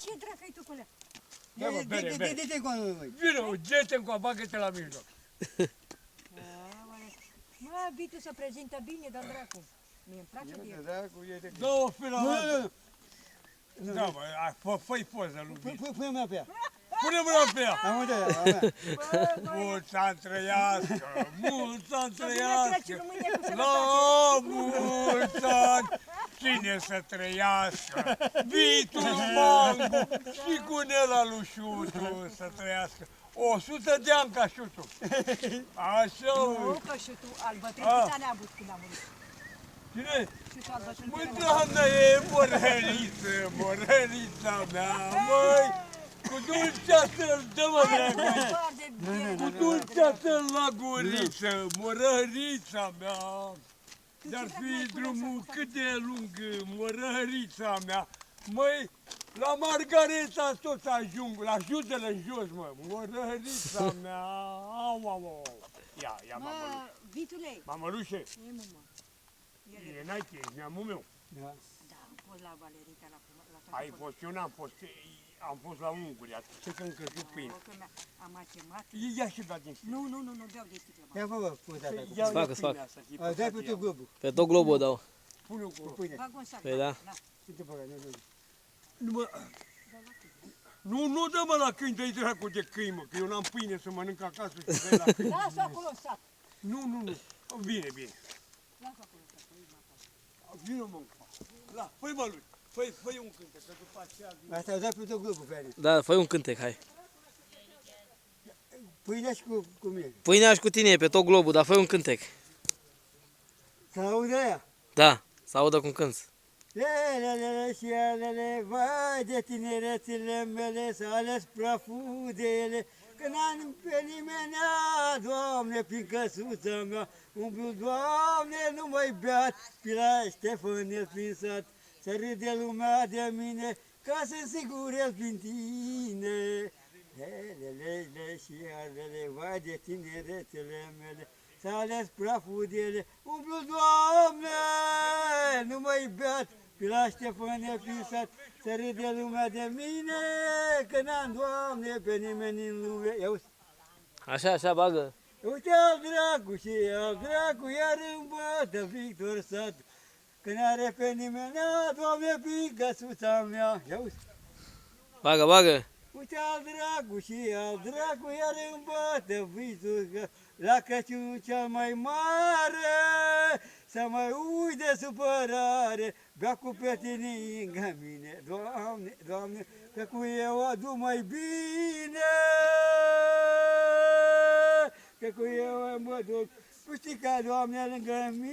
Ce dracu ai tu cu alea? Ia mă, bere, bere. De-te încoa, măi. Vină, dă-te încoa, bagă-te la mijloc. Mă, Vitu se prezintă bine, dar dracu. Mie-mi place de el. Dracu, e de... Dă-o fi la altă. Nu, Da, mă, fă-i poză lui Vitu. Pune mâna pe ea. Pune mâna pe ea. Am uite, a mea. Mulți ani trăiască, mulți ani Să vină trăiască. Crăciunul mâine cu La sănătate. mulți ani, cine să trăiască? Vitul Mangu și Gunela lui Șutu să trăiască. 100 de ani ca Șutu. Așa, Nu, că și tu al bătrân câți ani a avut când a murit? cine? Și tu al bătrân Măi, câți ani a avut? doamnă, e morăriță, morărița mea, măi! Cu dulcea să-l dă, mă, dragă! Foarte bine, Cu dulcea să-l la guriță, morărița mea! Dar fi drumul cât de lung, morărița mea! Măi, la Margareta tot ajung, la ajută-l în jos, mă, morărița mea! Au, au, au! Ia, ia, Mă, Vitule, mamălușe! e mumă. E n-ai ești neamul meu. Da. Da, am fost la Valerica, la toate Ai fost, eu n-am fost, am fost la Unguria, ce că încă zic pâine. Am mai chemat. Ia și bea din sticlă. Nu, beau de sticlă. mă. Ia fă, bă, cu tata. Ia Facă, pâinea facă. asta, că-i Dai păcat pe de tu ea. globul. Pe tot globul o dau. Pune-o cu Pâine. Bag un sac. Păi da. Uite pe ăla, Nu dă-mă la câini, dă-i dracu de câini, mă, că eu n-am pâine să mănânc acasă și să dai la câini. Lasă acolo în sac. Nu. Bine. Lasă acolo în sac. Vină, mă. La, fă-i, mă, lui. Fă-i un cântec, că după aceea vine. Asta dai pe tu globul pe ale. Da, fă un cântec, hai. Pâinea și cu mine. Pâinea și cu tine e pe tot globul, dar fă un cântec. Să aude aia. Da, să audă cum cânți. Lelele și alele, vai de tinerețile mele, s-a ales praful de ele, că n-am pe nimenea, Doamne, prin căsuța mea, umblu, Doamne, nu mai beat, pila Ștefanel prin sat, să râde lumea de mine, ca să sigur el prin tine. Lelele și alele, vai de tinerețile mele, s-a ales praful de ele, umblu, Doamne, nu mai beat, pila Ștefanel prin sat, să râde lumea de mine, că n-am, Doamne, pe nimeni în lume. Ia uite, Așa, bagă. uite al dracu și al dracu, iar îmbătă Victor sat, că n-are pe nimeni, Doamne, prin căsuța mea. Ia uite. Bagă. Uite al dracu și al dracu, iar îmbătă Victor, că la Crăciun cel mai mare, să mai uit de supărare, bea cu petini lângă mine, Doamne, Doamne, că cu eu adu mai bine, că cu eu mă duc, puștica, Doamne, lângă mine.